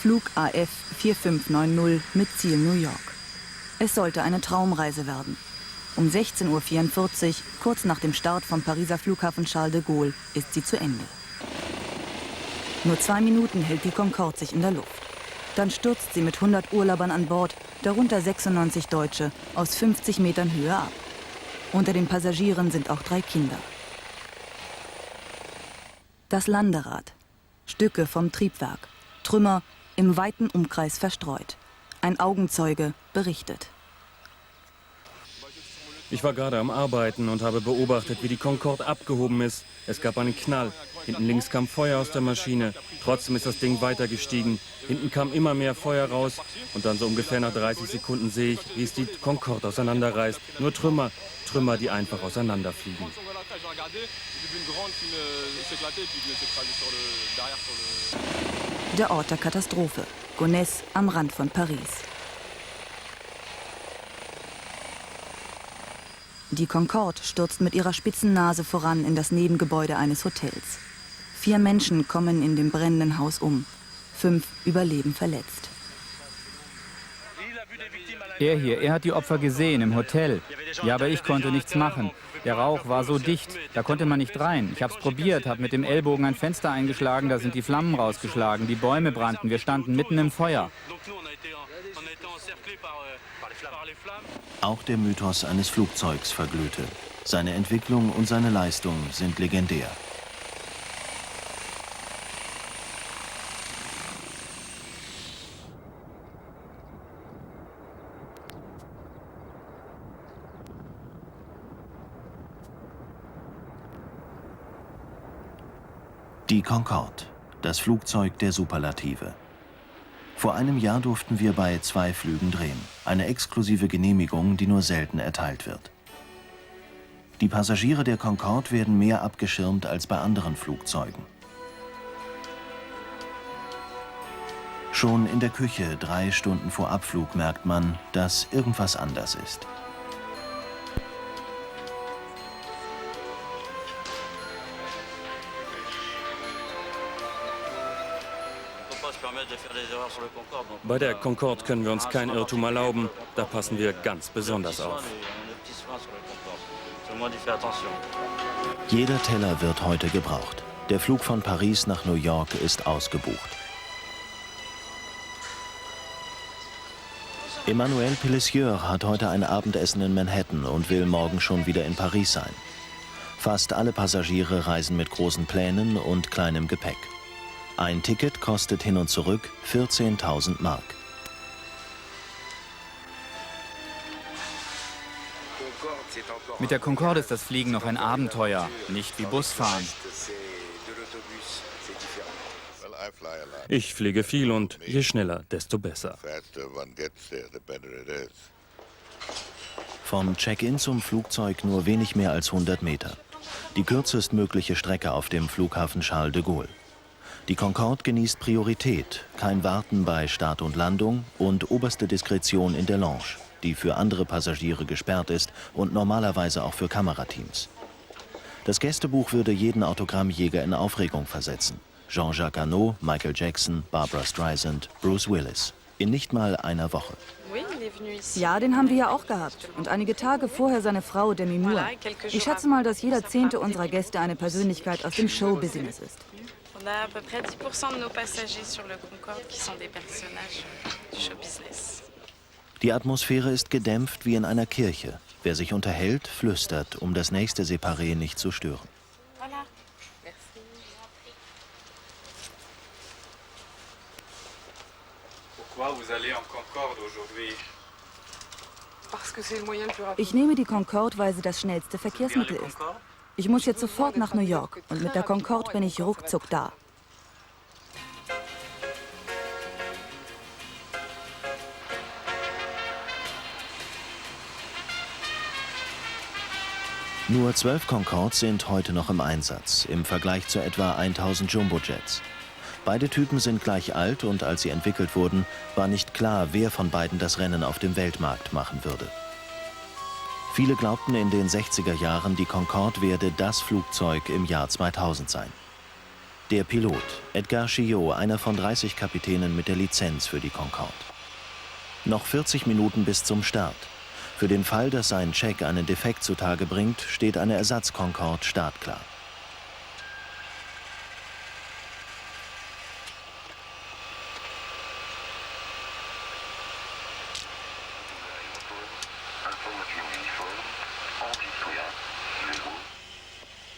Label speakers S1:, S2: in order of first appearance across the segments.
S1: Flug AF 4590 mit Ziel New York. Es sollte eine Traumreise werden. Um 16:44 Uhr, kurz nach dem Start vom Pariser Flughafen Charles de Gaulle, ist sie zu Ende. Nur 2 Minuten hält die Concorde sich in der Luft. Dann stürzt sie mit 100 Urlaubern an Bord, darunter 96 Deutsche, aus 50 Metern Höhe ab. Unter den Passagieren sind auch 3 Kinder. Das Landerad. Stücke vom Triebwerk. Trümmer im weiten Umkreis verstreut. Ein Augenzeuge berichtet.
S2: Ich war gerade am Arbeiten und habe beobachtet, wie die Concorde abgehoben ist. Es gab einen Knall. Hinten links kam Feuer aus der Maschine. Trotzdem ist das Ding weiter gestiegen. Hinten kam immer mehr Feuer raus. Und dann so ungefähr nach 30 Sekunden sehe ich, wie es die Concorde auseinanderreißt. Nur Trümmer, Trümmer, die einfach auseinanderfliegen.
S1: Der Ort der Katastrophe. Gonesse am Rand von Paris. Die Concorde stürzt mit ihrer spitzen Nase voran in das Nebengebäude eines Hotels. 4 Menschen kommen in dem brennenden Haus um. 5 überleben verletzt.
S3: Er hat die Opfer gesehen im Hotel. Ja, aber ich konnte nichts machen. Der Rauch war so dicht, da konnte man nicht rein. Ich habe es probiert, habe mit dem Ellbogen ein Fenster eingeschlagen, da sind die Flammen rausgeschlagen, die Bäume brannten, wir standen mitten im Feuer.
S4: Auch der Mythos eines Flugzeugs verglühte. Seine Entwicklung und seine Leistung sind legendär. Die Concorde, das Flugzeug der Superlative. Vor einem Jahr durften wir bei 2 Flügen drehen. Eine exklusive Genehmigung, die nur selten erteilt wird. Die Passagiere der Concorde werden mehr abgeschirmt als bei anderen Flugzeugen. Schon in der Küche 3 Stunden vor Abflug merkt man, dass irgendwas anders ist.
S2: Bei der Concorde können wir uns keinen Irrtum erlauben. Da passen wir ganz besonders auf.
S4: Jeder Teller wird heute gebraucht. Der Flug von Paris nach New York ist ausgebucht. Emmanuel Pellissier hat heute ein Abendessen in Manhattan und will morgen schon wieder in Paris sein. Fast alle Passagiere reisen mit großen Plänen und kleinem Gepäck. Ein Ticket kostet hin und zurück 14.000 Mark.
S3: Mit der Concorde ist das Fliegen noch ein Abenteuer, nicht wie Busfahren.
S2: Ich fliege viel und je schneller, desto besser.
S4: Vom Check-in zum Flugzeug nur wenig mehr als 100 Meter. Die kürzestmögliche Strecke auf dem Flughafen Charles de Gaulle. Die Concorde genießt Priorität, kein Warten bei Start und Landung und oberste Diskretion in der Lounge, die für andere Passagiere gesperrt ist und normalerweise auch für Kamerateams. Das Gästebuch würde jeden Autogrammjäger in Aufregung versetzen. Jean-Jacques Arnaud, Michael Jackson, Barbra Streisand, Bruce Willis. In nicht mal einer Woche.
S1: Ja, den haben wir ja auch gehabt. Und einige Tage vorher seine Frau, Demi Moore. Ich schätze mal, dass jeder 10. unserer Gäste eine Persönlichkeit aus dem Showbusiness ist.
S5: On a à peu près 10% de nos passagers sur le Concorde qui sont des personnages du showbusiness.
S4: Die Atmosphäre ist gedämpft wie in einer Kirche. Wer sich unterhält, flüstert, um das nächste Separé nicht zu stören.
S5: Voilà. Merci.
S6: Pourquoi vous allez en Concorde aujourd'hui?
S1: Ich nehme die Concorde, weil sie das schnellste Verkehrsmittel ist. Ich muss jetzt sofort nach New York und mit der Concorde bin ich ruckzuck da.
S4: Nur 12 Concordes sind heute noch im Einsatz, im Vergleich zu etwa 1000 Jumbojets. Beide Typen sind gleich alt und als sie entwickelt wurden, war nicht klar, wer von beiden das Rennen auf dem Weltmarkt machen würde. Viele glaubten in den 60er Jahren, die Concorde werde das Flugzeug im Jahr 2000 sein. Der Pilot, Edgar Chillot, einer von 30 Kapitänen mit der Lizenz für die Concorde. Noch 40 Minuten bis zum Start. Für den Fall, dass sein Check einen Defekt zutage bringt, steht eine Ersatz-Concorde startklar.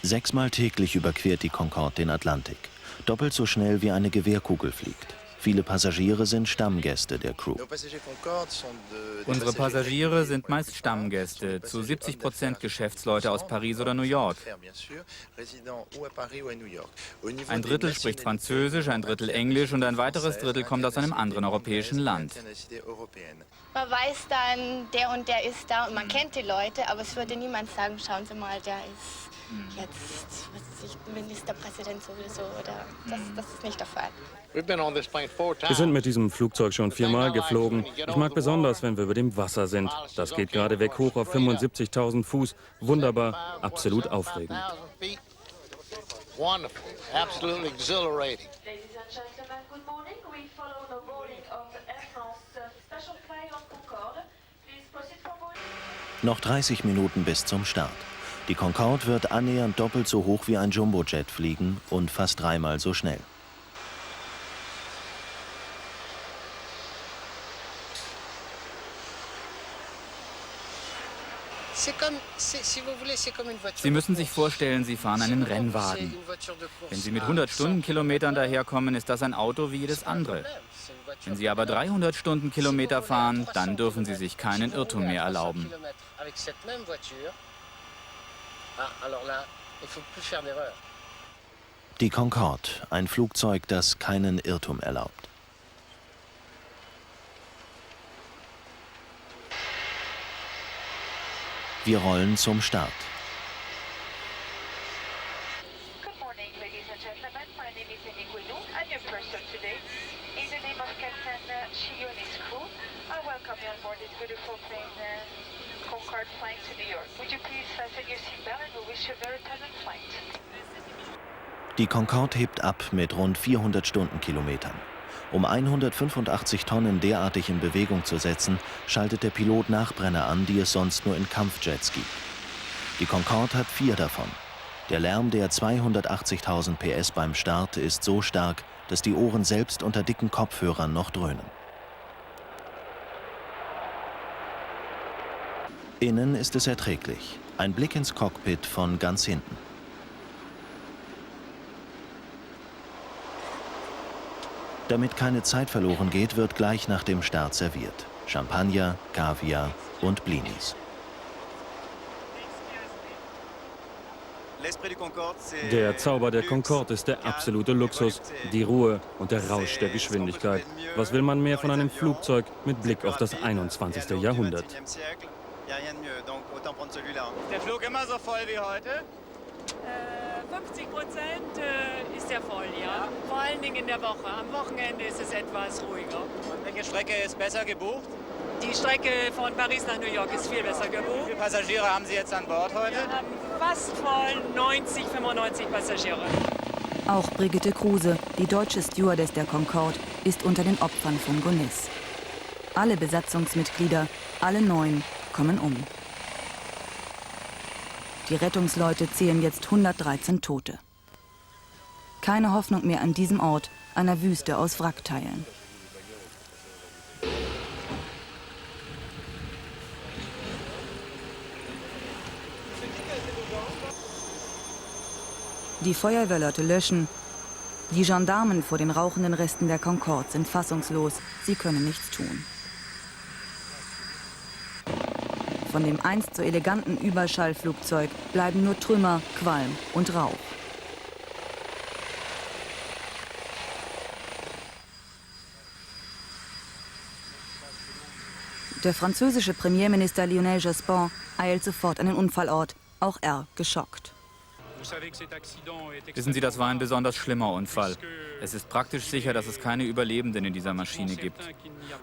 S4: Sechsmal täglich überquert die Concorde den Atlantik. Doppelt so schnell wie eine Gewehrkugel fliegt. Viele Passagiere sind Stammgäste der Crew.
S3: Unsere Passagiere sind meist Stammgäste, zu 70% Geschäftsleute aus Paris oder New York. Ein Drittel spricht Französisch, ein Drittel Englisch und ein weiteres Drittel kommt aus einem anderen europäischen Land.
S7: Man weiß dann, der und der ist da und man kennt die Leute, aber es würde niemand sagen, schauen Sie mal, der ist jetzt, was weiß ich, Ministerpräsident sowieso, oder das ist nicht der Fall.
S2: Wir sind mit diesem Flugzeug schon 4-mal geflogen. Ich mag besonders, wenn wir über dem Wasser sind. Das geht gerade weg hoch auf 75.000 Fuß. Wunderbar, absolut aufregend.
S4: Noch 30 Minuten bis zum Start. Die Concorde wird annähernd doppelt so hoch wie ein Jumbojet fliegen und fast 3-mal so schnell.
S3: Sie müssen sich vorstellen, Sie fahren einen Rennwagen. Wenn Sie mit 100 Stundenkilometern daherkommen, ist das ein Auto wie jedes andere. Wenn Sie aber 300 Stundenkilometer fahren, dann dürfen Sie sich keinen Irrtum mehr erlauben.
S4: Die Concorde, ein Flugzeug, das keinen Irrtum erlaubt. Wir rollen zum Start.
S8: Good morning, ladies and gentlemen. My name is Annie Guillou. I'm your person today. In the name of Captain Chillot and his crew, I welcome you on board this beautiful plane, Concorde, flying to New York. Would you please fasten your seatbelt and we wish you a very pleasant flight.
S4: Die Concorde hebt ab mit rund 400 Stundenkilometern. Um 185 Tonnen derartig in Bewegung zu setzen, schaltet der Pilot Nachbrenner an, die es sonst nur in Kampfjets gibt. Die Concorde hat 4 davon. Der Lärm der 280.000 PS beim Start ist so stark, dass die Ohren selbst unter dicken Kopfhörern noch dröhnen. Innen ist es erträglich. Ein Blick ins Cockpit von ganz hinten. Damit keine Zeit verloren geht, wird gleich nach dem Start serviert. Champagner, Kaviar und Blinis.
S2: Der Zauber der Concorde ist der absolute Luxus, die Ruhe und der Rausch der Geschwindigkeit. Was will man mehr von einem Flugzeug mit Blick auf das 21. Jahrhundert?
S9: Ist der Flug immer so voll wie heute?
S10: 50% ist ja voll, ja. Vor allen Dingen in der Woche. Am Wochenende ist es etwas ruhiger.
S9: Und welche Strecke ist besser gebucht?
S10: Die Strecke von Paris nach New York ist viel besser
S9: Wie
S10: gebucht.
S9: viele Passagiere haben Sie jetzt an Bord heute?
S10: Wir haben fast voll 90, 95 Passagiere.
S1: Auch Brigitte Kruse, die deutsche Stewardess der Concorde, ist unter den Opfern von Gonesse. Alle Besatzungsmitglieder, alle 9, kommen um. Die Rettungsleute zählen jetzt 113 Tote. Keine Hoffnung mehr an diesem Ort, einer Wüste aus Wrackteilen. Die Feuerwehrleute löschen. Die Gendarmen vor den rauchenden Resten der Concorde sind fassungslos. Sie können nichts tun. Von dem einst so eleganten Überschallflugzeug bleiben nur Trümmer, Qualm und Rauch. Der französische Premierminister Lionel Jospin eilt sofort an den Unfallort, auch er geschockt.
S3: Wissen Sie, das war ein besonders schlimmer Unfall. Es ist praktisch sicher, dass es keine Überlebenden in dieser Maschine gibt.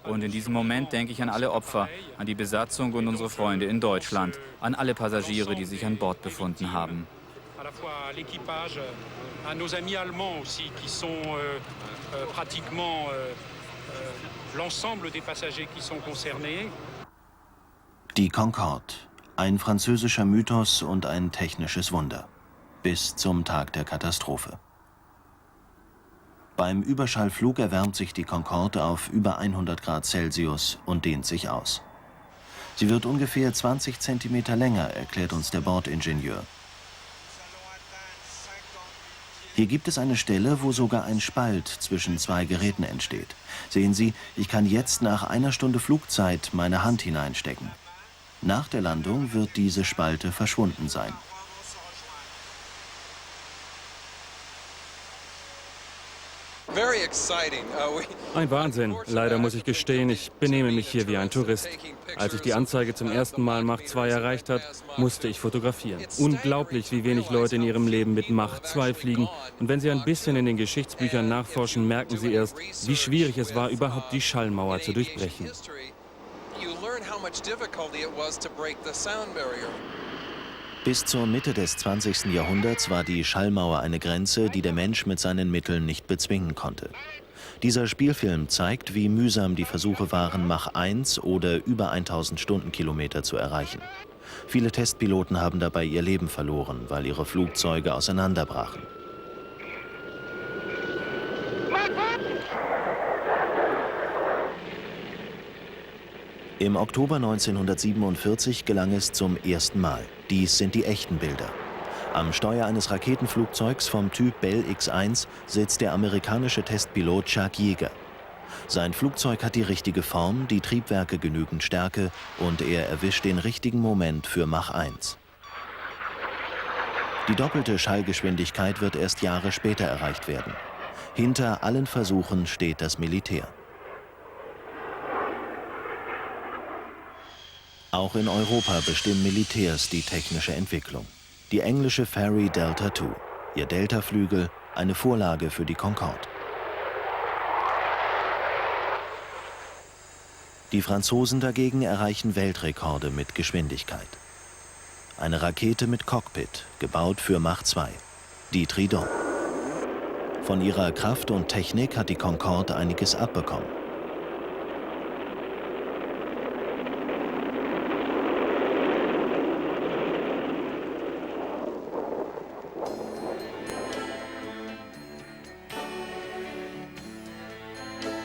S3: Und in diesem Moment denke ich an alle Opfer, an die Besatzung und unsere Freunde in Deutschland, an alle Passagiere, die sich an Bord befunden haben.
S11: à nos amis allemands aussi, qui sont pratiquement l'ensemble des Passagers qui sont concernés.
S4: Die Concorde, ein französischer Mythos und ein technisches Wunder. Bis zum Tag der Katastrophe. Beim Überschallflug erwärmt sich die Concorde auf über 100 Grad Celsius und dehnt sich aus. Sie wird ungefähr 20 Zentimeter länger, erklärt uns der Bordingenieur. Hier gibt es eine Stelle, wo sogar ein Spalt zwischen zwei Geräten entsteht. Sehen Sie, ich kann jetzt nach einer Stunde Flugzeit meine Hand hineinstecken. Nach der Landung wird diese Spalte verschwunden sein.
S2: Ein Wahnsinn. Leider muss ich gestehen, ich benehme mich hier wie ein Tourist. Als ich die Anzeige zum ersten Mal Mach 2 erreicht hat, musste ich fotografieren. Unglaublich, wie wenig Leute in ihrem Leben mit Mach 2 fliegen. Und wenn Sie ein bisschen in den Geschichtsbüchern nachforschen, merken Sie erst, wie schwierig es war, überhaupt die Schallmauer zu durchbrechen.
S4: Bis zur Mitte des 20. Jahrhunderts war die Schallmauer eine Grenze, die der Mensch mit seinen Mitteln nicht bezwingen konnte. Dieser Spielfilm zeigt, wie mühsam die Versuche waren, Mach 1 oder über 1000 Stundenkilometer zu erreichen. Viele Testpiloten haben dabei ihr Leben verloren, weil ihre Flugzeuge auseinanderbrachen. Im Oktober 1947 gelang es zum ersten Mal. Dies sind die echten Bilder. Am Steuer eines Raketenflugzeugs vom Typ Bell X-1 sitzt der amerikanische Testpilot Chuck Yeager. Sein Flugzeug hat die richtige Form, die Triebwerke genügend Stärke und er erwischt den richtigen Moment für Mach 1. Die doppelte Schallgeschwindigkeit wird erst Jahre später erreicht werden. Hinter allen Versuchen steht das Militär. Auch in Europa bestimmen Militärs die technische Entwicklung. Die englische Fairey Delta II, ihr Delta-Flügel, eine Vorlage für die Concorde. Die Franzosen dagegen erreichen Weltrekorde mit Geschwindigkeit. Eine Rakete mit Cockpit, gebaut für Mach 2, die Trident. Von ihrer Kraft und Technik hat die Concorde einiges abbekommen.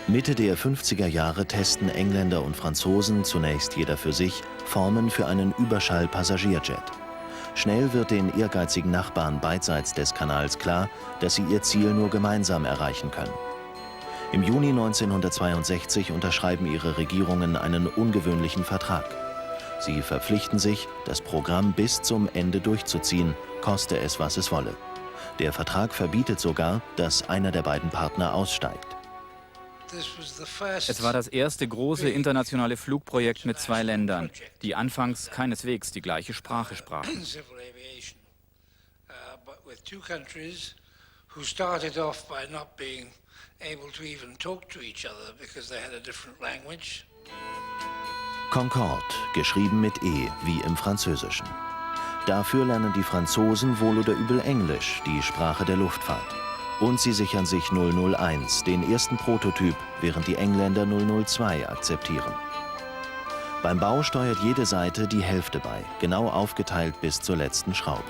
S4: Mitte der 50er Jahre testen Engländer und Franzosen, zunächst jeder für sich, Formen für einen Überschall-Passagierjet. Schnell wird den ehrgeizigen Nachbarn beidseits des Kanals klar, dass sie ihr Ziel nur gemeinsam erreichen können. Im Juni 1962 unterschreiben ihre Regierungen einen ungewöhnlichen Vertrag. Sie verpflichten sich, das Programm bis zum Ende durchzuziehen, koste es, was es wolle. Der Vertrag verbietet sogar, dass einer der beiden Partner aussteigt.
S3: Es war das erste große internationale Flugprojekt mit zwei Ländern, die anfangs keineswegs die gleiche Sprache sprachen.
S4: Concorde, geschrieben mit E, wie im Französischen. Dafür lernen die Franzosen wohl oder übel Englisch, die Sprache der Luftfahrt. Und sie sichern sich 001, den ersten Prototyp, während die Engländer 002 akzeptieren. Beim Bau steuert jede Seite die Hälfte bei, genau aufgeteilt bis zur letzten Schraube.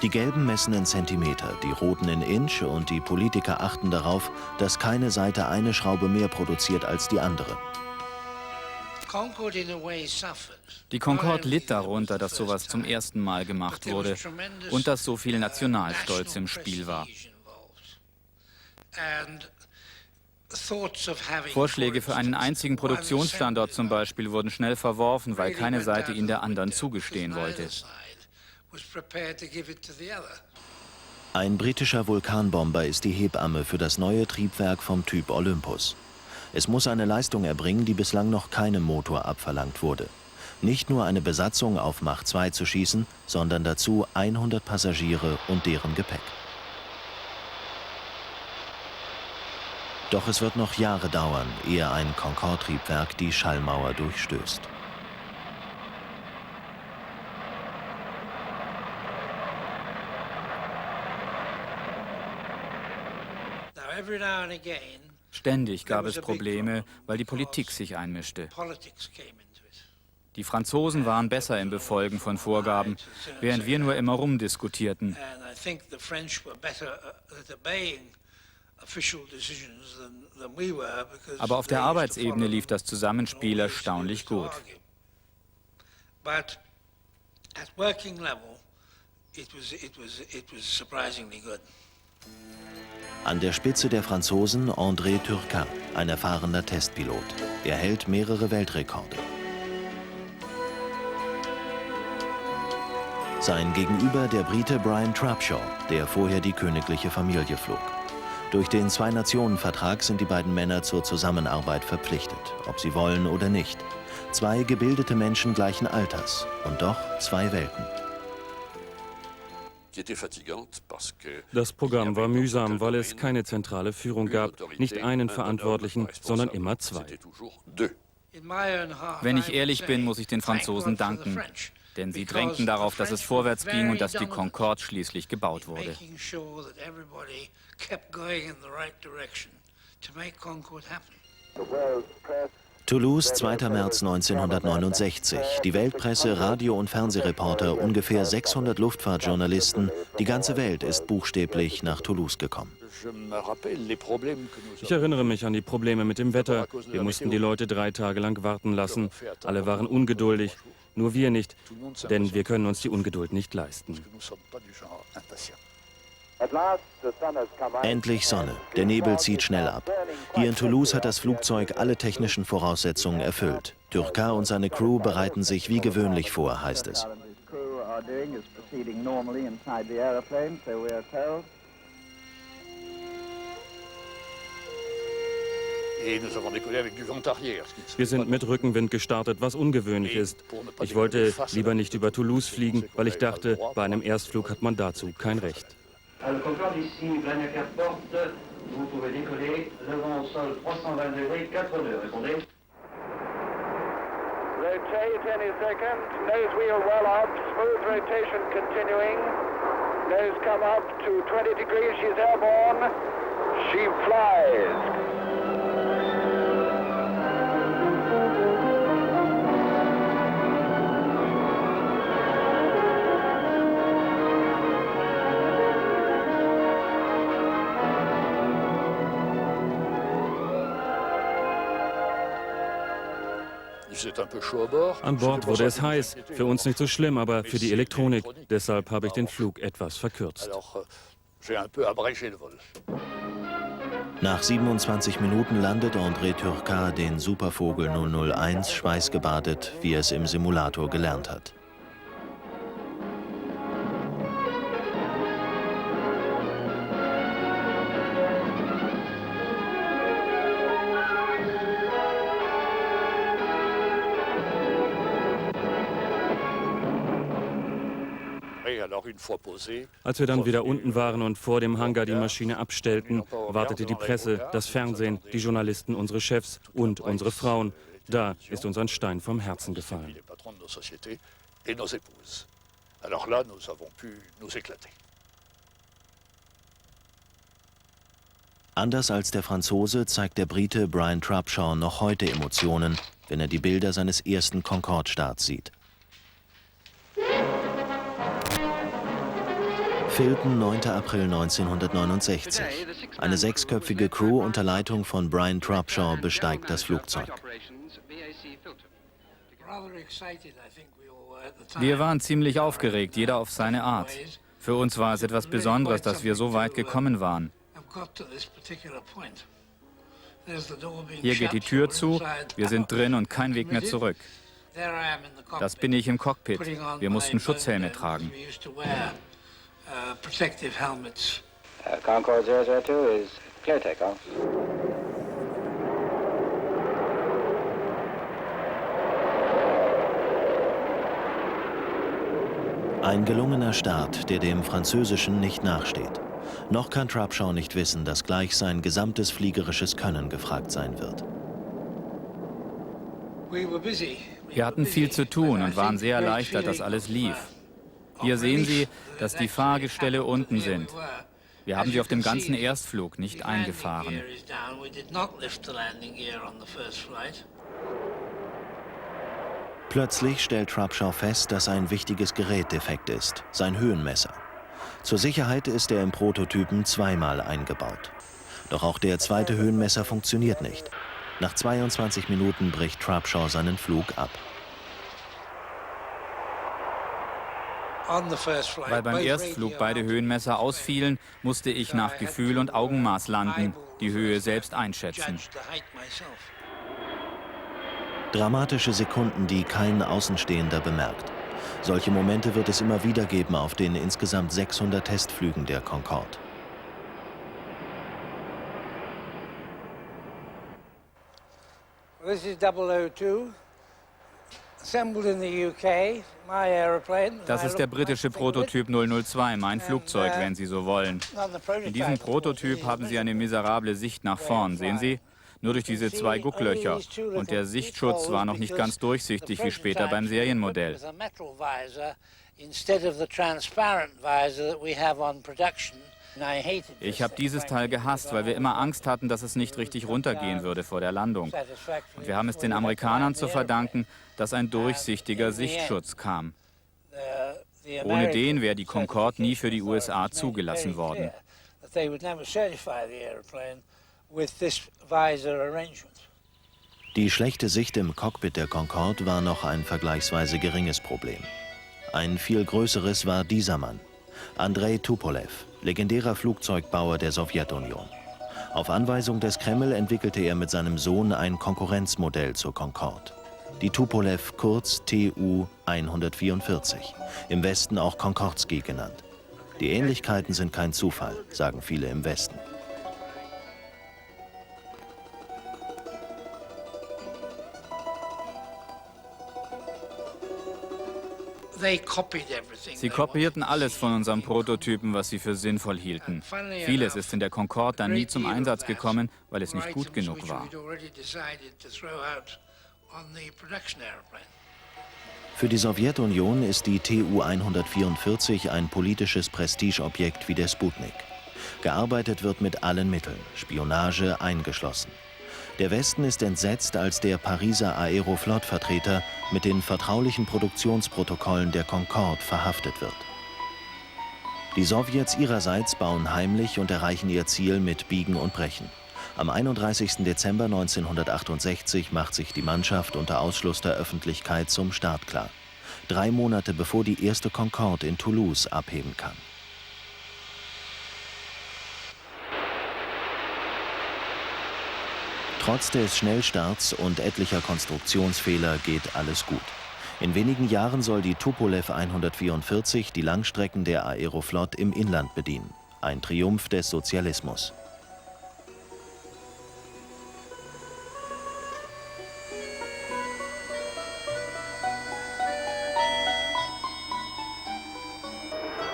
S4: Die Gelben messen in Zentimeter, die Roten in Inch und die Politiker achten darauf, dass keine Seite eine Schraube mehr produziert als die andere.
S3: Die Concorde litt darunter, dass sowas zum ersten Mal gemacht wurde und dass so viel Nationalstolz im Spiel war. Vorschläge für einen einzigen Produktionsstandort zum Beispiel wurden schnell verworfen, weil keine Seite ihn der anderen zugestehen wollte.
S4: Ein britischer Vulkanbomber ist die Hebamme für das neue Triebwerk vom Typ Olympus. Es muss eine Leistung erbringen, die bislang noch keinem Motor abverlangt wurde. Nicht nur eine Besatzung auf Mach 2 zu schießen, sondern dazu 100 Passagiere und deren Gepäck. Doch es wird noch Jahre dauern, ehe ein Concorde-Triebwerk die Schallmauer durchstößt.
S3: Ständig gab es Probleme, weil die Politik sich einmischte. Die Franzosen waren besser im Befolgen von Vorgaben, während wir nur immer rumdiskutierten. Aber auf der Arbeitsebene lief das Zusammenspiel erstaunlich gut.
S4: An der Spitze der Franzosen André Turcat, ein erfahrener Testpilot. Er hält mehrere Weltrekorde. Sein Gegenüber der Brite Brian Trapshaw, der vorher die königliche Familie flog. Durch den Zwei-Nationen-Vertrag sind die beiden Männer zur Zusammenarbeit verpflichtet, ob sie wollen oder nicht. Zwei gebildete Menschen gleichen Alters und doch zwei Welten.
S2: Das Programm war mühsam, weil es keine zentrale Führung gab, nicht einen Verantwortlichen, sondern immer zwei.
S3: Wenn ich ehrlich bin, muss ich den Franzosen danken, denn sie drängten darauf, dass es vorwärts ging und dass die Concorde schließlich gebaut wurde.
S4: Toulouse, 2. März 1969. Die Weltpresse, Radio- und Fernsehreporter, ungefähr 600 Luftfahrtjournalisten. Die ganze Welt ist buchstäblich nach Toulouse gekommen.
S2: Ich erinnere mich an die Probleme mit dem Wetter. Wir mussten die Leute 3 Tage lang warten lassen. Alle waren ungeduldig, nur wir nicht, denn wir können uns die Ungeduld nicht leisten.
S4: Endlich Sonne. Der Nebel zieht schnell ab. Hier in Toulouse hat das Flugzeug alle technischen Voraussetzungen erfüllt. Turcat und seine Crew bereiten sich wie gewöhnlich vor, heißt es.
S2: Wir sind mit Rückenwind gestartet, was ungewöhnlich ist. Ich wollte lieber nicht über Toulouse fliegen, weil ich dachte, bei einem Erstflug hat man dazu kein Recht.
S12: Le Concorde ici, Blagnac Airport, vous pouvez décoller, le vent au sol 320 degrés, 4 nœuds, répondez.
S13: Rotate any second, nose wheel well up, smooth rotation continuing, nose come up to 20 degrees, she's airborne, she flies.
S2: An Bord wurde es heiß, für uns nicht so schlimm, aber für die Elektronik. Deshalb habe ich den Flug etwas verkürzt.
S4: Nach 27 Minuten landet André Turcat den Supervogel 001 schweißgebadet, wie er es im Simulator gelernt hat.
S2: Als wir dann wieder unten waren und vor dem Hangar die Maschine abstellten, wartete die Presse, das Fernsehen, die Journalisten, unsere Chefs und unsere Frauen. Da ist uns ein Stein vom Herzen gefallen.
S4: Anders als der Franzose zeigt der Brite Brian Trapshaw noch heute Emotionen, wenn er die Bilder seines ersten Concorde-Starts sieht. Filton, 9. April 1969. Eine 6-köpfige Crew unter Leitung von Brian Trapshaw besteigt das Flugzeug.
S3: Wir waren ziemlich aufgeregt, jeder auf seine Art. Für uns war es etwas Besonderes, dass wir so weit gekommen waren. Hier geht die Tür zu, wir sind drin und kein Weg mehr zurück. Das bin ich im Cockpit. Wir mussten Schutzhelme tragen.
S13: Protective helmets. Concorde 002 is clear takeoff.
S4: Ein gelungener Start, der dem Französischen nicht nachsteht. Noch kann Trapshaw nicht wissen, dass gleich sein gesamtes fliegerisches Können gefragt sein wird.
S3: Wir hatten viel zu tun und waren sehr erleichtert, dass alles lief. Hier sehen Sie, dass die Fahrgestelle unten sind. Wir haben sie auf dem ganzen Erstflug nicht eingefahren.
S4: Plötzlich stellt Trubshaw fest, dass ein wichtiges Gerät defekt ist, sein Höhenmesser. Zur Sicherheit ist er im Prototypen zweimal eingebaut. Doch auch der zweite Höhenmesser funktioniert nicht. Nach 22 Minuten bricht Trubshaw seinen Flug ab.
S3: Weil beim Erstflug beide Höhenmesser ausfielen, musste ich nach Gefühl und Augenmaß landen, die Höhe selbst einschätzen.
S4: Dramatische Sekunden, die kein Außenstehender bemerkt. Solche Momente wird es immer wieder geben auf den insgesamt 600 Testflügen der Concorde.
S14: This is 002.
S3: Das ist der britische Prototyp 002, mein Flugzeug, wenn Sie so wollen. In diesem Prototyp haben Sie eine miserable Sicht nach vorn, sehen Sie? Nur durch diese 2 Gucklöcher. Und der Sichtschutz war noch nicht ganz durchsichtig wie später beim Serienmodell. Ich habe dieses Teil gehasst, weil wir immer Angst hatten, dass es nicht richtig runtergehen würde vor der Landung. Und wir haben es den Amerikanern zu verdanken, dass ein durchsichtiger Sichtschutz kam. Ohne den wäre die Concorde nie für die USA zugelassen worden.
S4: Die schlechte Sicht im Cockpit der Concorde war noch ein vergleichsweise geringes Problem. Ein viel größeres war dieser Mann, Andrei Tupolev, legendärer Flugzeugbauer der Sowjetunion. Auf Anweisung des Kreml entwickelte er mit seinem Sohn ein Konkurrenzmodell zur Concorde. Die Tupolev, kurz Tu-144, im Westen auch Konkordsky genannt. Die Ähnlichkeiten sind kein Zufall, sagen viele im Westen.
S3: Sie kopierten alles von unserem Prototypen, was sie für sinnvoll hielten. Vieles ist in der Concorde dann nie zum Einsatz gekommen, weil es nicht gut genug war.
S4: Für die Sowjetunion ist die Tu-144 ein politisches Prestigeobjekt wie der Sputnik. Gearbeitet wird mit allen Mitteln, Spionage eingeschlossen. Der Westen ist entsetzt, als der Pariser Aeroflot-Vertreter mit den vertraulichen Produktionsprotokollen der Concorde verhaftet wird. Die Sowjets ihrerseits bauen heimlich und erreichen ihr Ziel mit Biegen und Brechen. Am 31. Dezember 1968 macht sich die Mannschaft unter Ausschluss der Öffentlichkeit zum Start klar. 3 Monate bevor die erste Concorde in Toulouse abheben kann. Trotz des Schnellstarts und etlicher Konstruktionsfehler geht alles gut. In wenigen Jahren soll die Tupolev 144 die Langstrecken der Aeroflot im Inland bedienen. Ein Triumph des Sozialismus.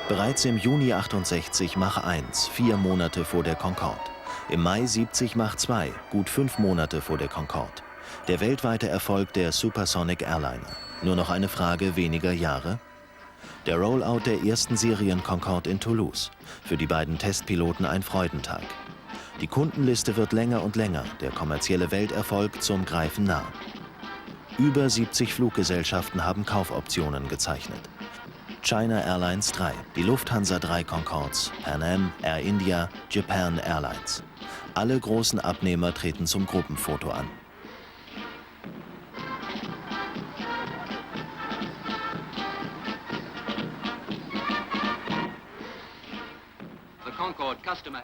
S4: Bereits im Juni 68 Mach 1, 4 Monate vor der Concorde. Im Mai 70 Mach 2, gut 5 Monate vor der Concorde. Der weltweite Erfolg der Supersonic Airliner. Nur noch eine Frage weniger Jahre? Der Rollout der ersten Serien-Concorde in Toulouse. Für die beiden Testpiloten ein Freudentag. Die Kundenliste wird länger und länger, der kommerzielle Welterfolg zum Greifen nah. Über 70 Fluggesellschaften haben Kaufoptionen gezeichnet. China Airlines 3, die Lufthansa 3 Concordes, Pan Am, Air India, Japan Airlines. Alle großen Abnehmer treten zum Gruppenfoto an.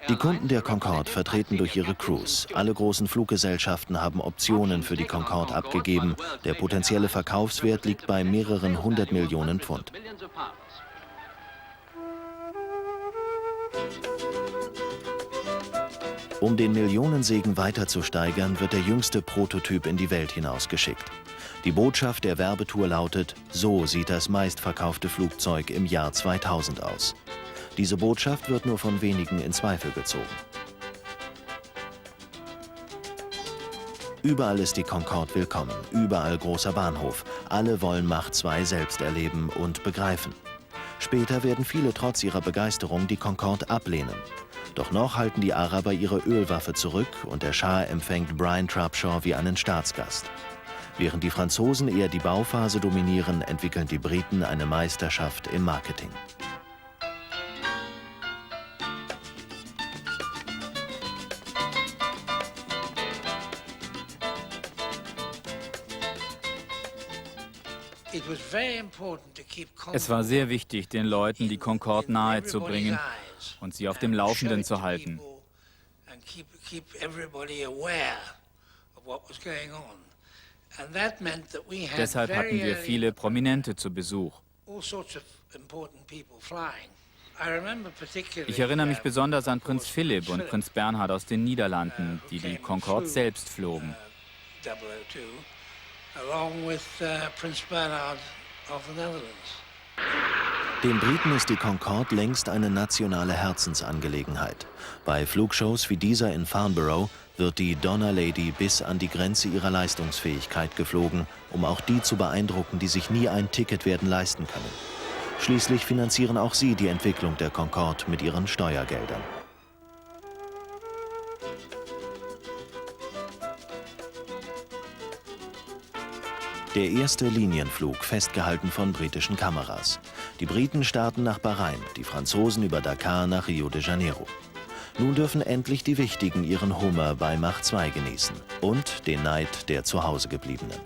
S4: Die Kunden der Concorde vertreten durch ihre Crews. Alle großen Fluggesellschaften haben Optionen für die Concorde abgegeben. Der potenzielle Verkaufswert liegt bei mehreren 100 Millionen Pfund. Um den Millionensegen weiter zu steigern, wird der jüngste Prototyp in die Welt hinausgeschickt. Die Botschaft der Werbetour lautet: So sieht das meistverkaufte Flugzeug im Jahr 2000 aus. Diese Botschaft wird nur von wenigen in Zweifel gezogen. Überall ist die Concorde willkommen, überall großer Bahnhof. Alle wollen Mach 2 selbst erleben und begreifen. Später werden viele trotz ihrer Begeisterung die Concorde ablehnen. Doch noch halten die Araber ihre Ölwaffe zurück und der Schah empfängt Brian Trubshaw wie einen Staatsgast. Während die Franzosen eher die Bauphase dominieren, entwickeln die Briten eine Meisterschaft im Marketing.
S3: Es war sehr wichtig, den Leuten die Concorde nahezubringen und sie auf dem Laufenden zu halten. Deshalb hatten wir viele Prominente zu Besuch. Ich erinnere mich besonders an Prinz Philipp und Prinz Bernhard aus den Niederlanden, die die Concorde selbst flogen.
S4: Den Briten ist die Concorde längst eine nationale Herzensangelegenheit. Bei Flugshows wie dieser in Farnborough wird die Donner Lady bis an die Grenze ihrer Leistungsfähigkeit geflogen, um auch die zu beeindrucken, die sich nie ein Ticket werden leisten können. Schließlich finanzieren auch sie die Entwicklung der Concorde mit ihren Steuergeldern. Der erste Linienflug, festgehalten von britischen Kameras. Die Briten starten nach Bahrain, die Franzosen über Dakar nach Rio de Janeiro. Nun dürfen endlich die Wichtigen ihren Hummer bei Mach 2 genießen und den Neid der Zuhausegebliebenen.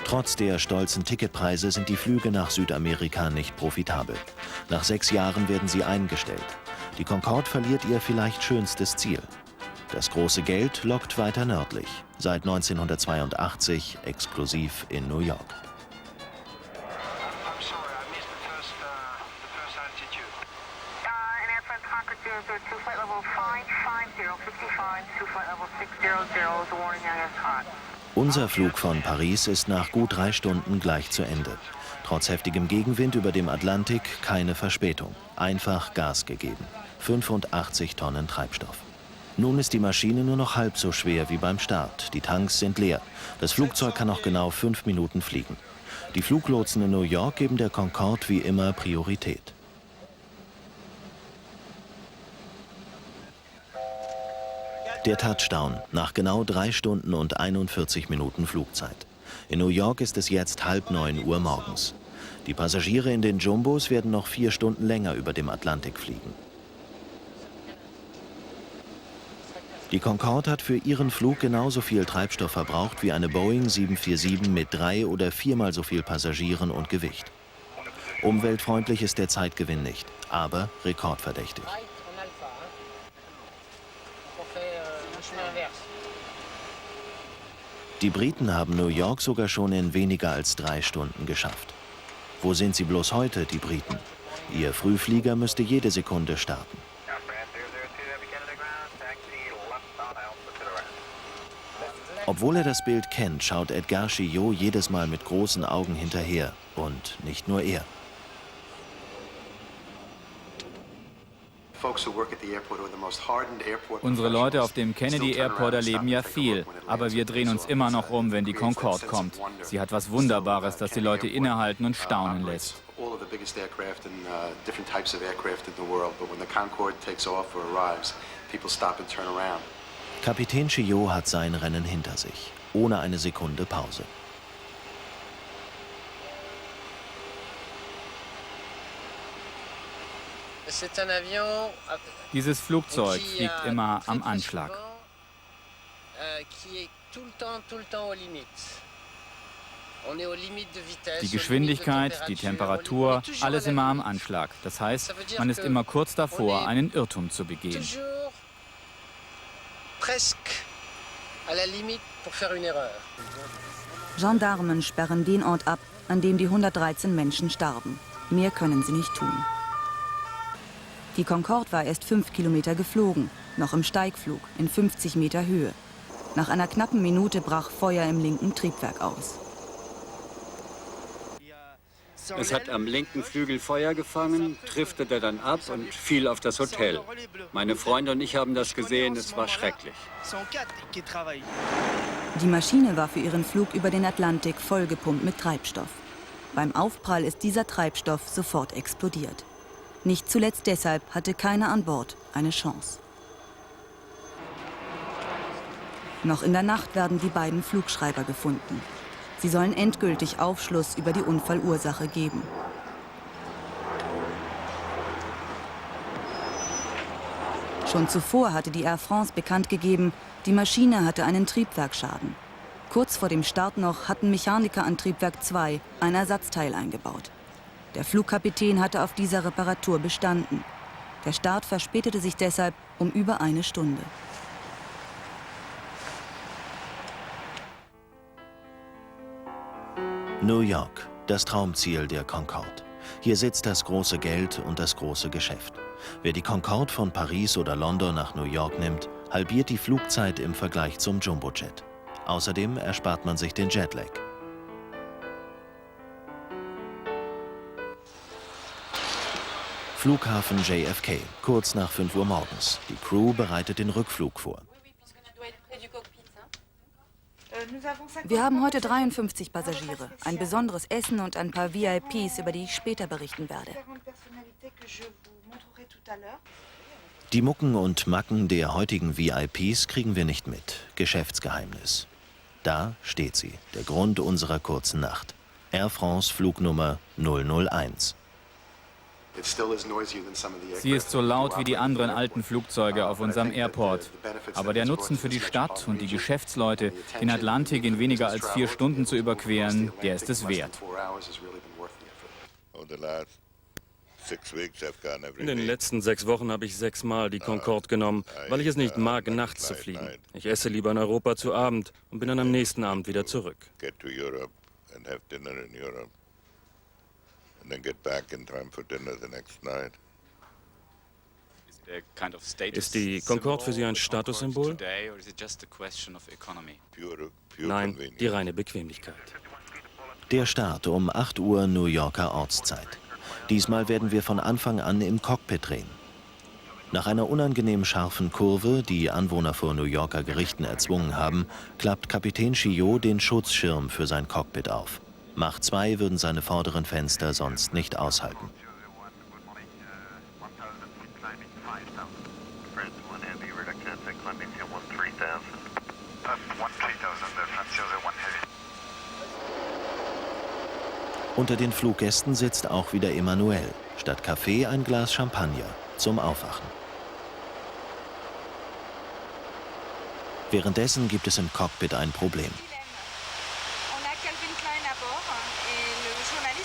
S4: Trotz der stolzen Ticketpreise sind die Flüge nach Südamerika nicht profitabel. Nach 6 Jahren werden sie eingestellt. Die Concorde verliert ihr vielleicht schönstes Ziel. Das große Geld lockt weiter nördlich, seit 1982 exklusiv in New York. Unser Flug von Paris ist nach gut 3 Stunden gleich zu Ende. Trotz heftigem Gegenwind über dem Atlantik keine Verspätung. Einfach Gas gegeben. 85 Tonnen Treibstoff. Nun ist die Maschine nur noch halb so schwer wie beim Start. Die Tanks sind leer. Das Flugzeug kann noch genau 5 Minuten fliegen. Die Fluglotsen in New York geben der Concorde wie immer Priorität. Der Touchdown nach genau 3 Stunden und 41 Minuten Flugzeit. In New York ist es jetzt 8:30 Uhr morgens. Die Passagiere in den Jumbos werden noch 4 Stunden länger über dem Atlantik fliegen. Die Concorde hat für ihren Flug genauso viel Treibstoff verbraucht wie eine Boeing 747 mit 3- oder 4-mal so viel Passagieren und Gewicht. Umweltfreundlich ist der Zeitgewinn nicht, aber rekordverdächtig. Die Briten haben New York sogar schon in weniger als 3 Stunden geschafft. Wo sind sie bloß heute, die Briten? Ihr Frühflieger müsste jede Sekunde starten. Obwohl er das Bild kennt, schaut Edgar Chillot jedes Mal mit großen Augen hinterher. Und nicht nur er.
S3: Unsere Leute auf dem Kennedy Airport erleben ja viel, aber wir drehen uns immer noch um, wenn die Concorde kommt. Sie hat was Wunderbares, das die Leute innehalten und staunen lässt.
S4: Kapitän Chillot hat sein Rennen hinter sich, ohne eine Sekunde Pause.
S3: Dieses Flugzeug fliegt immer am Anschlag. Die Geschwindigkeit, die Temperatur, alles immer am Anschlag. Das heißt, man ist immer kurz davor, einen Irrtum zu begehen.
S1: Gendarmen sperren den Ort ab, an dem die 113 Menschen starben. Mehr können sie nicht tun. Die Concorde war erst 5 Kilometer geflogen, noch im Steigflug, in 50 Meter Höhe. Nach einer knappen Minute brach Feuer im linken Triebwerk aus.
S14: Es hat am linken Flügel Feuer gefangen, driftete dann ab und fiel auf das Hotel. Meine Freunde und ich haben das gesehen, es war schrecklich.
S1: Die Maschine war für ihren Flug über den Atlantik vollgepumpt mit Treibstoff. Beim Aufprall ist dieser Treibstoff sofort explodiert. Nicht zuletzt deshalb hatte keiner an Bord eine Chance. Noch in der Nacht werden die beiden Flugschreiber gefunden. Sie sollen endgültig Aufschluss über die Unfallursache geben. Schon zuvor hatte die Air France bekannt gegeben, die Maschine hatte einen Triebwerksschaden. Kurz vor dem Start noch hatten Mechaniker an Triebwerk 2 ein Ersatzteil eingebaut. Der Flugkapitän hatte auf dieser Reparatur bestanden. Der Start verspätete sich deshalb um über eine Stunde.
S4: New York, das Traumziel der Concorde. Hier sitzt das große Geld und das große Geschäft. Wer die Concorde von Paris oder London nach New York nimmt, halbiert die Flugzeit im Vergleich zum Jumbojet. Außerdem erspart man sich den Jetlag. Flughafen JFK, kurz nach 5 Uhr morgens. Die Crew bereitet den Rückflug vor.
S1: Wir haben heute 53 Passagiere, ein besonderes Essen und ein paar VIPs, über die ich später berichten werde.
S4: Die Mucken und Macken der heutigen VIPs kriegen wir nicht mit. Geschäftsgeheimnis. Da steht sie, der Grund unserer kurzen Nacht. Air France Flugnummer 001.
S3: Sie ist so laut wie die anderen alten Flugzeuge auf unserem Airport. Aber der Nutzen für die Stadt und die Geschäftsleute, den Atlantik in weniger als 4 Stunden zu überqueren, der ist es wert.
S2: In den letzten 6 Wochen habe ich 6 Mal die Concorde genommen, weil ich es nicht mag, nachts zu fliegen. Ich esse lieber in Europa zu Abend und bin dann am nächsten Abend wieder zurück. Ist die Concorde für Sie ein Statussymbol? Nein, die reine Bequemlichkeit.
S4: Der Start um 8 Uhr New Yorker Ortszeit. Diesmal werden wir von Anfang an im Cockpit drehen. Nach einer unangenehm scharfen Kurve, die Anwohner vor New Yorker Gerichten erzwungen haben, klappt Kapitän Chillot den Schutzschirm für sein Cockpit auf. Mach 2 würden seine vorderen Fenster sonst nicht aushalten. Unter den Fluggästen sitzt auch wieder Emmanuel. Statt Kaffee ein Glas Champagner zum Aufwachen. Währenddessen gibt es im Cockpit ein Problem.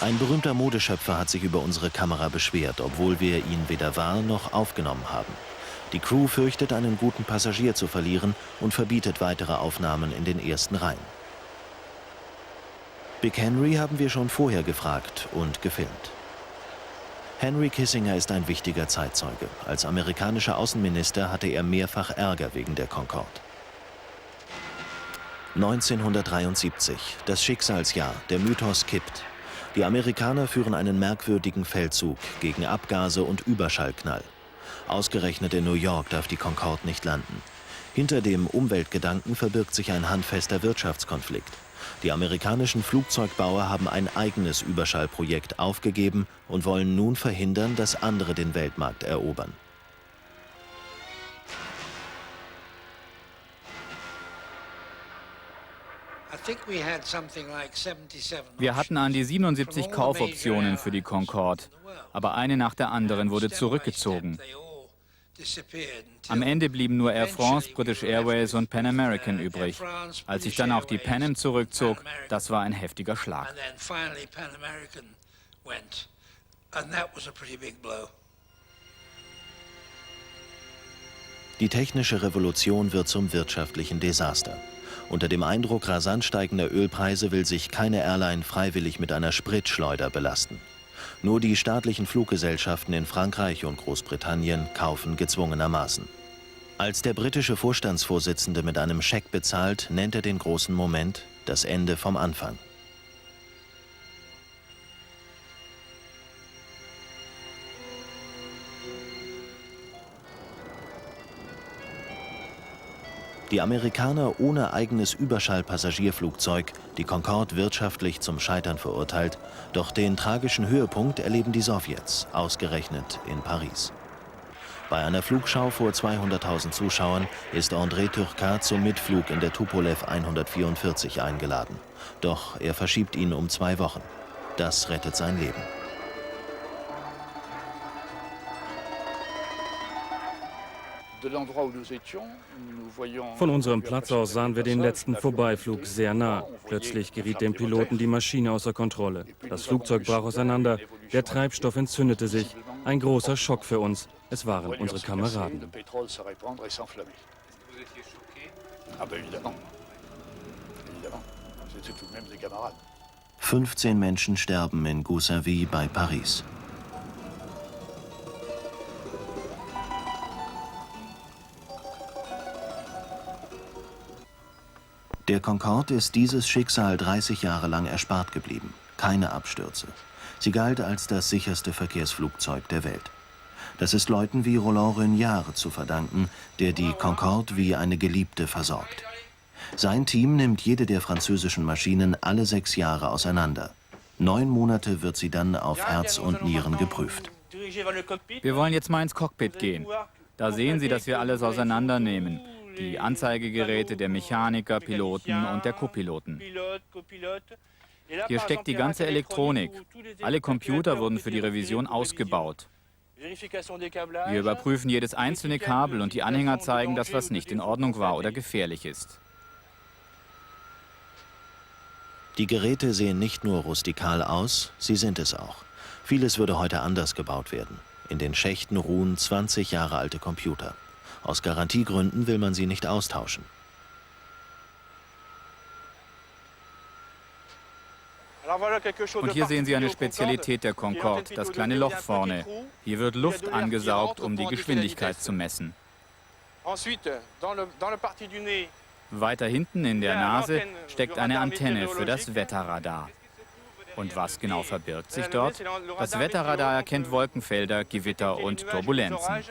S4: Ein berühmter Modeschöpfer hat sich über unsere Kamera beschwert, obwohl wir ihn weder wahr noch aufgenommen haben. Die Crew fürchtet, einen guten Passagier zu verlieren und verbietet weitere Aufnahmen in den ersten Reihen. Big Henry haben wir schon vorher gefragt und gefilmt. Henry Kissinger ist ein wichtiger Zeitzeuge. Als amerikanischer Außenminister hatte er mehrfach Ärger wegen der Concorde. 1973, das Schicksalsjahr, der Mythos kippt. Die Amerikaner führen einen merkwürdigen Feldzug gegen Abgase und Überschallknall. Ausgerechnet in New York darf die Concorde nicht landen. Hinter dem Umweltgedanken verbirgt sich ein handfester Wirtschaftskonflikt. Die amerikanischen Flugzeugbauer haben ein eigenes Überschallprojekt aufgegeben und wollen nun verhindern, dass andere den Weltmarkt erobern.
S3: Wir hatten an die 77 Kaufoptionen für die Concorde, aber eine nach der anderen wurde zurückgezogen. Am Ende blieben nur Air France, British Airways und Pan American übrig. Als sich dann auch die Pan Am zurückzog, das war ein heftiger Schlag.
S4: Die technische Revolution wird zum wirtschaftlichen Desaster. Unter dem Eindruck rasant steigender Ölpreise will sich keine Airline freiwillig mit einer Spritschleuder belasten. Nur die staatlichen Fluggesellschaften in Frankreich und Großbritannien kaufen gezwungenermaßen. Als der britische Vorstandsvorsitzende mit einem Scheck bezahlt, nennt er den großen Moment, das Ende vom Anfang. Die Amerikaner ohne eigenes Überschallpassagierflugzeug, die Concorde wirtschaftlich zum Scheitern verurteilt. Doch den tragischen Höhepunkt erleben die Sowjets, ausgerechnet in Paris. Bei einer Flugschau vor 200.000 Zuschauern ist André Turcat zum Mitflug in der Tupolew 144 eingeladen. Doch er verschiebt ihn um 2 Wochen. Das rettet sein Leben.
S2: Von unserem Platz aus sahen wir den letzten Vorbeiflug sehr nah. Plötzlich geriet dem Piloten die Maschine außer Kontrolle. Das Flugzeug brach auseinander, der Treibstoff entzündete sich. Ein großer Schock für uns. Es waren unsere Kameraden.
S4: 15 Menschen sterben in Goussainville bei Paris. Der Concorde ist dieses Schicksal 30 Jahre lang erspart geblieben. Keine Abstürze. Sie galt als das sicherste Verkehrsflugzeug der Welt. Das ist Leuten wie Roland Reniart zu verdanken, der die Concorde wie eine Geliebte versorgt. Sein Team nimmt jede der französischen Maschinen alle 6 Jahre auseinander. 9 Monate wird sie dann auf Herz und Nieren geprüft.
S3: Wir wollen jetzt mal ins Cockpit gehen. Da sehen Sie, dass wir alles auseinandernehmen. Die Anzeigegeräte der Mechaniker, Piloten und der Copiloten. Hier steckt die ganze Elektronik. Alle Computer wurden für die Revision ausgebaut. Wir überprüfen jedes einzelne Kabel und die Anhänger zeigen, dass was nicht in Ordnung war oder gefährlich ist.
S4: Die Geräte sehen nicht nur rustikal aus, sie sind es auch. Vieles würde heute anders gebaut werden. In den Schächten ruhen 20 Jahre alte Computer. Aus Garantiegründen will man sie nicht austauschen.
S3: Und hier sehen Sie eine Spezialität der Concorde, das kleine Loch vorne. Hier wird Luft angesaugt, um die Geschwindigkeit zu messen. Weiter hinten in der Nase steckt eine Antenne für das Wetterradar. Und was genau verbirgt sich dort? Das Wetterradar erkennt Wolkenfelder, Gewitter und Turbulenzen.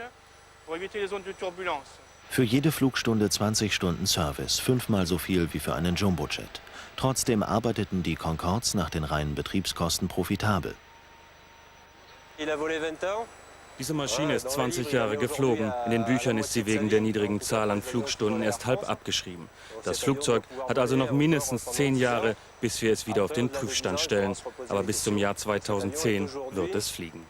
S4: Für jede Flugstunde 20 Stunden Service, 5-mal so viel wie für einen Jumbojet. Trotzdem arbeiteten die Concordes nach den reinen Betriebskosten profitabel.
S2: Diese Maschine ist 20 Jahre geflogen. In den Büchern ist sie wegen der niedrigen Zahl an Flugstunden erst halb abgeschrieben. Das Flugzeug hat also noch mindestens 10 Jahre, bis wir es wieder auf den Prüfstand stellen. Aber bis zum Jahr 2010 wird es fliegen.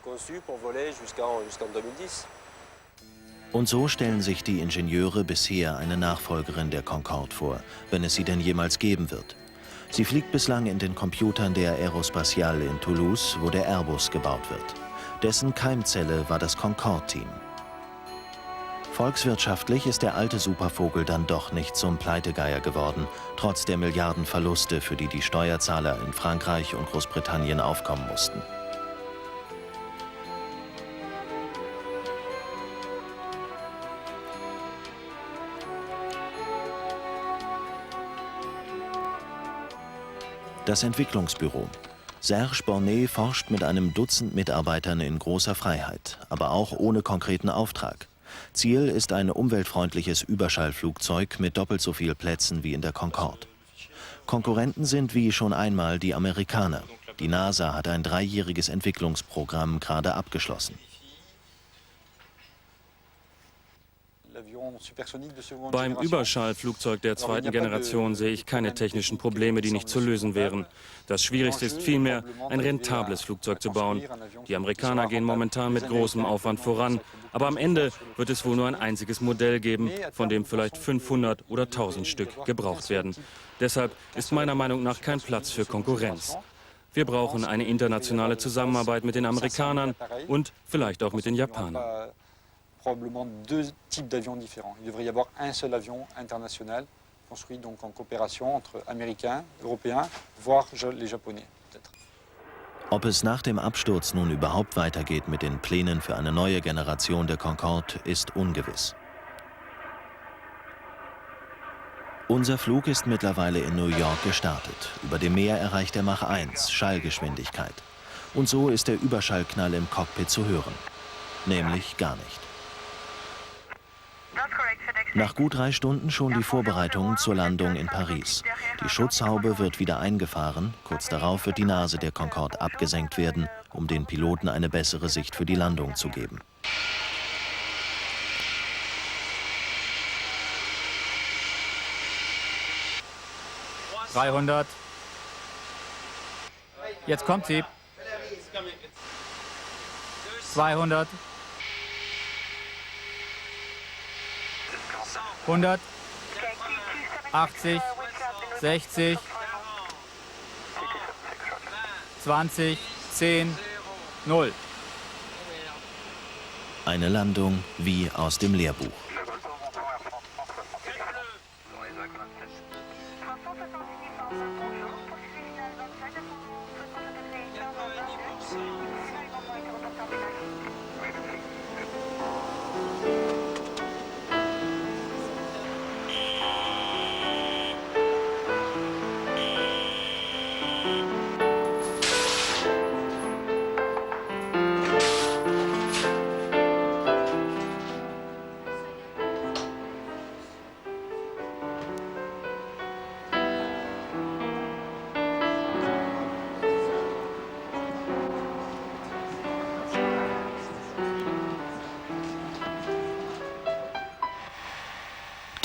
S4: Und so stellen sich die Ingenieure bisher eine Nachfolgerin der Concorde vor, wenn es sie denn jemals geben wird. Sie fliegt bislang in den Computern der Aerospatiale in Toulouse, wo der Airbus gebaut wird. Dessen Keimzelle war das Concorde-Team. Volkswirtschaftlich ist der alte Supervogel dann doch nicht zum Pleitegeier geworden, trotz der Milliardenverluste, für die die Steuerzahler in Frankreich und Großbritannien aufkommen mussten. Das Entwicklungsbüro. Serge Bornet forscht mit einem Dutzend Mitarbeitern in großer Freiheit, aber auch ohne konkreten Auftrag. Ziel ist ein umweltfreundliches Überschallflugzeug mit doppelt so viel Plätzen wie in der Concorde. Konkurrenten sind wie schon einmal die Amerikaner. Die NASA hat ein 3-jähriges Entwicklungsprogramm gerade abgeschlossen.
S2: Beim Überschallflugzeug der 2. Generation sehe ich keine technischen Probleme, die nicht zu lösen wären. Das Schwierigste ist vielmehr, ein rentables Flugzeug zu bauen. Die Amerikaner gehen momentan mit großem Aufwand voran, aber am Ende wird es wohl nur ein einziges Modell geben, von dem vielleicht 500 oder 1000 Stück gebraucht werden. Deshalb ist meiner Meinung nach kein Platz für Konkurrenz. Wir brauchen eine internationale Zusammenarbeit mit den Amerikanern und vielleicht auch mit den Japanern.
S15: Probablement 2 types d'avions différents. Il devrait y avoir un seul avion international, construit donc en coopération entre Américains, Européens, voire les Japonais.
S4: Ob es nach dem Absturz nun überhaupt weitergeht mit den Plänen für eine neue Generation der Concorde, ist ungewiss. Unser Flug ist mittlerweile in New York gestartet. Über dem Meer erreicht er Mach 1, Schallgeschwindigkeit. Und so ist der Überschallknall im Cockpit zu hören. Nämlich gar nicht.
S8: That's correct, FedEx
S4: Nach gut 3 Stunden schon die Vorbereitungen zur Landung in Paris. Die Schutzhaube wird wieder eingefahren. Kurz darauf wird die Nase der Concorde abgesenkt werden, um den Piloten eine bessere Sicht für die Landung zu geben.
S3: ...300. Jetzt kommt sie. 200. 100. 80. 60. 20. 10. 0.
S4: Eine Landung wie aus dem Lehrbuch.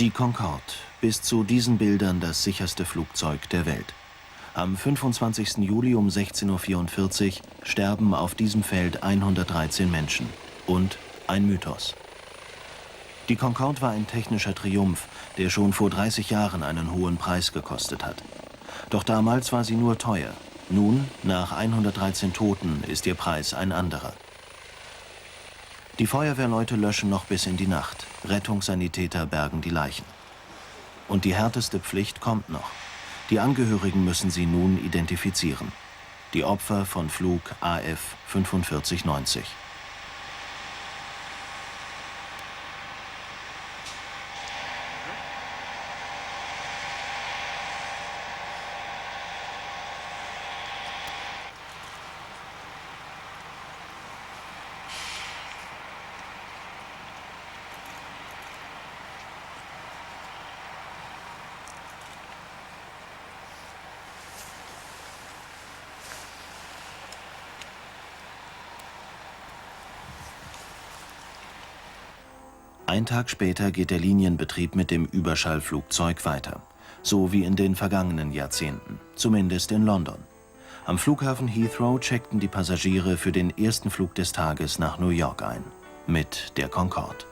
S4: Die Concorde, bis zu diesen Bildern das sicherste Flugzeug der Welt. Am 25. Juli um 16:44 Uhr sterben auf diesem Feld 113 Menschen und ein Mythos. Die Concorde war ein technischer Triumph, der schon vor 30 Jahren einen hohen Preis gekostet hat. Doch damals war sie nur teuer. Nun, nach 113 Toten, ist ihr Preis ein anderer. Die Feuerwehrleute löschen noch bis in die Nacht. Rettungssanitäter bergen die Leichen. Und die härteste Pflicht kommt noch. Die Angehörigen müssen sie nun identifizieren. Die Opfer von Flug AF 4590. Ein Tag später geht der Linienbetrieb mit dem Überschallflugzeug weiter. So wie in den vergangenen Jahrzehnten, zumindest in London. Am Flughafen Heathrow checkten die Passagiere für den ersten Flug des Tages nach New York ein. Mit der Concorde.